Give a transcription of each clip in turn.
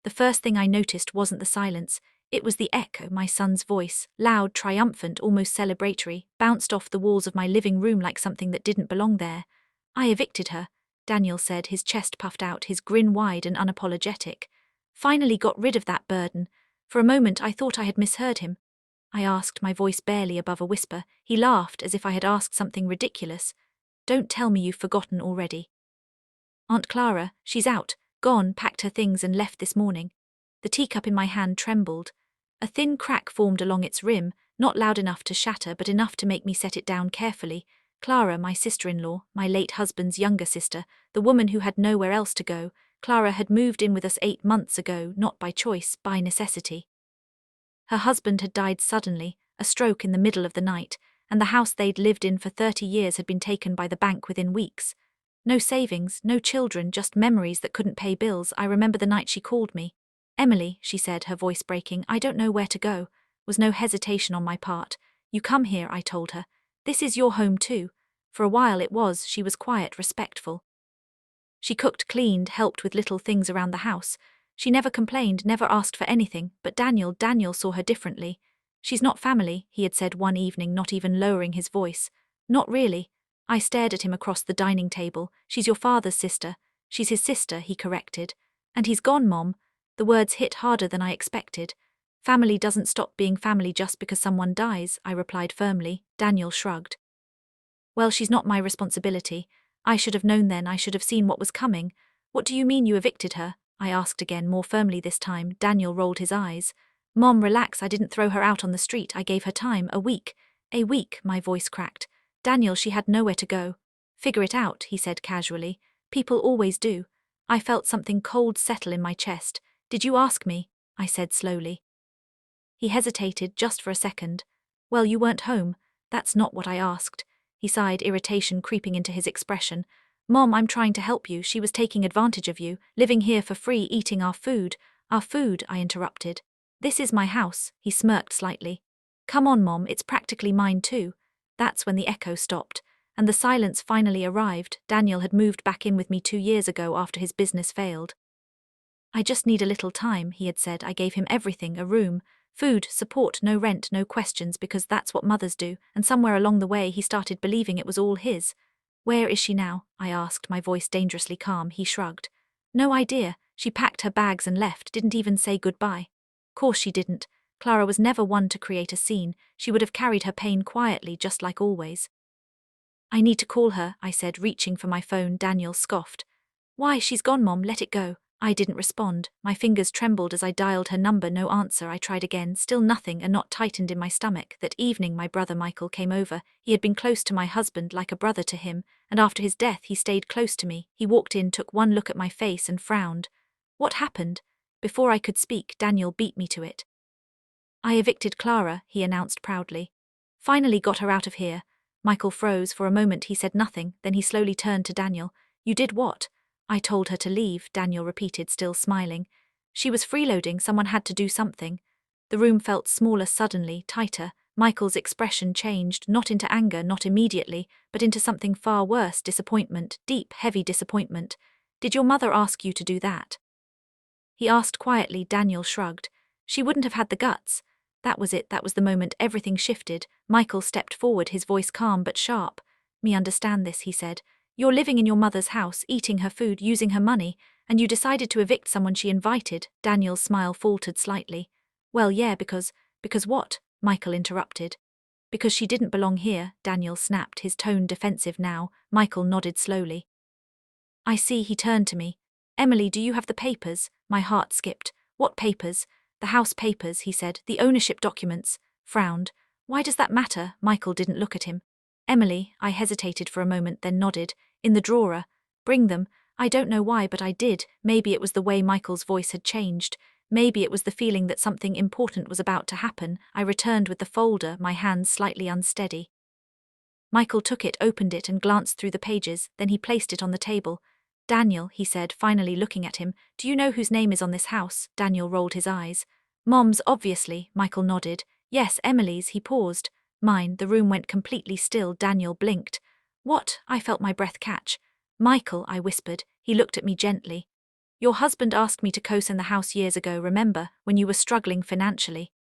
The first thing I noticed wasn't the silence. It was the echo. My son's voice, loud, triumphant, almost celebratory, bounced off the walls of my living room like something that didn't belong there. I evicted her, Daniel said, his chest puffed out, his grin wide and unapologetic. Finally got rid of that burden. For a moment I thought I had misheard him. I asked, my voice barely above a whisper. He laughed as if I had asked something ridiculous. Don't tell me you've forgotten already. Aunt Clara, she's out, gone, packed her things and left this morning. The teacup in my hand trembled. A thin crack formed along its rim, not loud enough to shatter but enough to make me set it down carefully. Clara, my sister-in-law, my late husband's younger sister, the woman who had nowhere else to go, Clara had moved in with us 8 months ago, not by choice, by necessity. Her husband had died suddenly, a stroke in the middle of the night, and the house they'd lived in for 30 years had been taken by the bank within weeks. No savings, no children, just memories that couldn't pay bills. I remember the night she called me. Emily, she said, her voice breaking, I don't know where to go. Was no hesitation on my part. You come here, I told her. This is your home too. For a while it was. She was quiet, respectful. She cooked, cleaned, helped with little things around the house. She never complained, never asked for anything, but Daniel saw her differently. She's not family, he had said one evening, not even lowering his voice. Not really. I stared at him across the dining table. She's your father's sister. She's his sister, he corrected. And he's gone, Mom. The words hit harder than I expected. Family doesn't stop being family just because someone dies, I replied firmly. Daniel shrugged. Well, she's not my responsibility. I should have known then, I should have seen what was coming. What do you mean you evicted her? I asked again, more firmly this time. Daniel rolled his eyes. Mom, relax, I didn't throw her out on the street. I gave her time, a week. A week, my voice cracked. Daniel, she had nowhere to go. Figure it out, he said casually. People always do. I felt something cold settle in my chest. Did you ask me? I said slowly. He hesitated just for a second. Well, you weren't home. That's not what I asked. He sighed, irritation creeping into his expression. Mom, I'm trying to help you. She was taking advantage of you, living here for free, eating our food. Our food, I interrupted. This is my house, he smirked slightly. Come on, Mom, it's practically mine too. That's when the echo stopped, and the silence finally arrived. Daniel had moved back in with me 2 years ago after his business failed. I just need a little time, he had said. I gave him everything, a room, food, support, no rent, no questions, because that's what mothers do, and somewhere along the way he started believing it was all his. Where is she now? I asked, my voice dangerously calm. He shrugged. No idea. She packed her bags and left, didn't even say goodbye. Course she didn't. Clara was never one to create a scene. She would have carried her pain quietly, just like always. I need to call her, I said, reaching for my phone. Daniel scoffed. Why, she's gone, Mom, let it go. I didn't respond. My fingers trembled as I dialed her number. No answer. I tried again. Still nothing. A knot tightened in my stomach. That evening my brother Michael came over. He had been close to my husband, like a brother to him, and after his death he stayed close to me. He walked in, took one look at my face and frowned. What happened? Before I could speak, Daniel beat me to it. I evicted Clara, he announced proudly. Finally got her out of here. Michael froze. For a moment he said nothing, then he slowly turned to Daniel. You did what? I told her to leave, Daniel repeated, still smiling. She was freeloading, someone had to do something. The room felt smaller suddenly, tighter. Michael's expression changed, not into anger, not immediately, but into something far worse, disappointment, deep, heavy disappointment. Did your mother ask you to do that? He asked quietly. Daniel shrugged. She wouldn't have had the guts. That was it, that was the moment everything shifted. Michael stepped forward, his voice calm but sharp. Me understand this, he said. You're living in your mother's house, eating her food, using her money, and you decided to evict someone she invited. Daniel's smile faltered slightly. Well, yeah, because what? Michael interrupted. Because she didn't belong here, Daniel snapped, his tone defensive now. Michael nodded slowly. I see, he turned to me. Emily, do you have the papers? My heart skipped. What papers? The house papers, he said. The ownership documents. Frowned. Why does that matter? Michael didn't look at him. Emily, I hesitated for a moment, then nodded. In the drawer. Bring them. I don't know why, but I did. Maybe it was the way Michael's voice had changed. Maybe it was the feeling that something important was about to happen. I returned with the folder, my hands slightly unsteady. Michael took it, opened it, and glanced through the pages. Then he placed it on the table. Daniel, he said, finally looking at him, do you know whose name is on this house? Daniel rolled his eyes. Mom's, obviously, Michael nodded. Yes, Emily's, he paused. Mine. The room went completely still. Daniel blinked. What? I felt my breath catch. Michael, I whispered. He looked at me gently. Your husband asked me to co-sign the house years ago, remember, when you were struggling financially?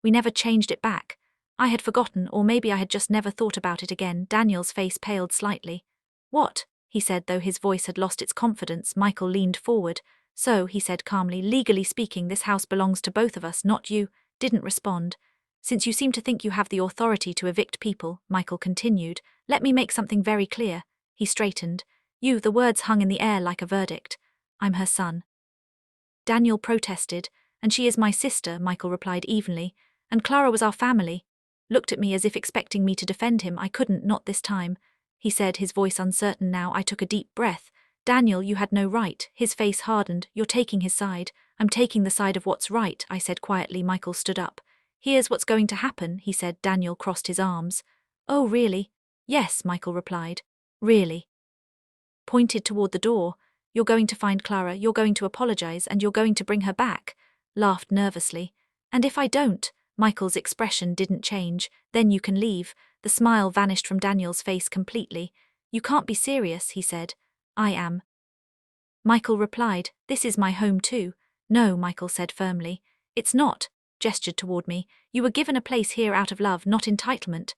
We never changed it back. I had forgotten, or maybe I had just never thought about it again. Daniel's face paled slightly. What? He said, though his voice had lost its confidence. Michael leaned forward. So, he said calmly, legally speaking, this house belongs to both of us, not you. Didn't respond. Since you seem to think you have the authority to evict people, Michael continued, let me make something very clear. He straightened. You, the words hung in the air like a verdict. I'm her son. Daniel protested. And she is my sister, Michael replied evenly. And Clara was our family. Looked at me as if expecting me to defend him. I couldn't, not this time. He said, his voice uncertain now. I took a deep breath. Daniel, you had no right. His face hardened. You're taking his side. I'm taking the side of what's right, I said quietly. Michael stood up. Here's what's going to happen, he said. Daniel crossed his arms. Oh, really? Yes, Michael replied. Really? Pointed toward the door. You're going to find Clara, you're going to apologize, and you're going to bring her back. Laughed nervously. And if I don't? Michael's expression didn't change. Then you can leave. The smile vanished from Daniel's face completely. You can't be serious, he said. I am. Michael replied, this is my home too. No, Michael said firmly. It's not. Gestured toward me. You were given a place here out of love, not entitlement.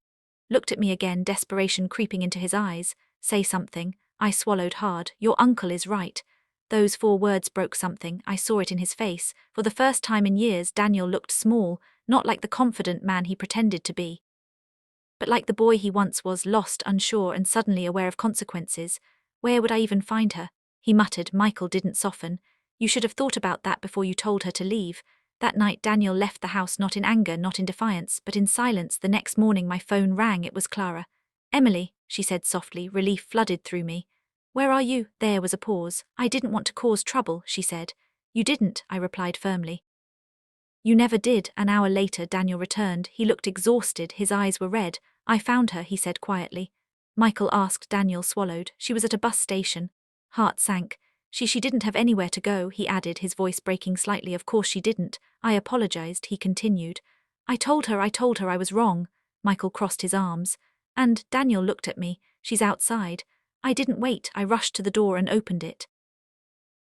Looked at me again, desperation creeping into his eyes. Say something. I swallowed hard. Your uncle is right. Those 4 words broke something. I saw it in his face. For the first time in years, Daniel looked small, not like the confident man he pretended to be, but like the boy he once was, lost, unsure, and suddenly aware of consequences. Where would I even find her? He muttered. Michael didn't soften. You should have thought about that before you told her to leave. That night Daniel left the house, not in anger, not in defiance, but in silence. The next morning my phone rang. It was Clara. Emily, she said softly. Relief flooded through me. Where are you? There was a pause. I didn't want to cause trouble, she said. You didn't, I replied firmly. You never did. An hour later Daniel returned. He looked exhausted. His eyes were red. I found her, he said quietly. Michael asked. Daniel swallowed. She was at a bus station. Heart sank. She didn't have anywhere to go, he added, his voice breaking slightly. Of course she didn't. I apologized, he continued. I told her I was wrong. Michael crossed his arms. And Daniel looked at me. She's outside. I didn't wait. I rushed to the door and opened it.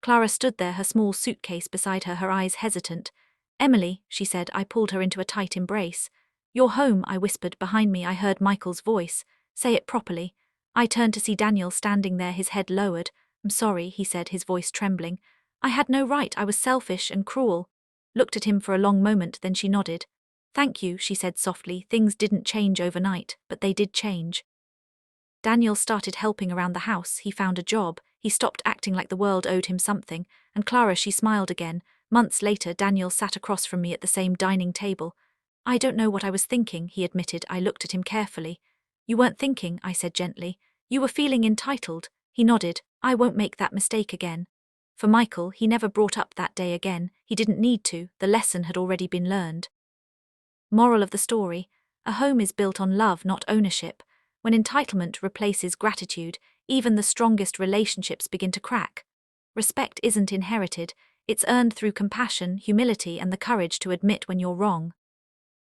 Clara stood there, her small suitcase beside her, her eyes hesitant. Emily, she said. I pulled her into a tight embrace. You're home, I whispered. Behind me I heard Michael's voice. Say it properly. I turned to see Daniel standing there, his head lowered. I'm sorry, he said, his voice trembling. I had no right. I was selfish and cruel. Looked at him for a long moment, then she nodded. Thank you, she said softly. Things didn't change overnight, but they did change. Daniel started helping around the house. He found a job. He stopped acting like the world owed him something. And Clara, she smiled again. Months later, Daniel sat across from me at the same dining table. I don't know what I was thinking, he admitted. I looked at him carefully. You weren't thinking, I said gently. You were feeling entitled. He nodded. I won't make that mistake again. For Michael, he never brought up that day again. He didn't need to. The lesson had already been learned. Moral of the story: a home is built on love, not ownership. When entitlement replaces gratitude, even the strongest relationships begin to crack. Respect isn't inherited. It's earned through compassion, humility, and the courage to admit when you're wrong.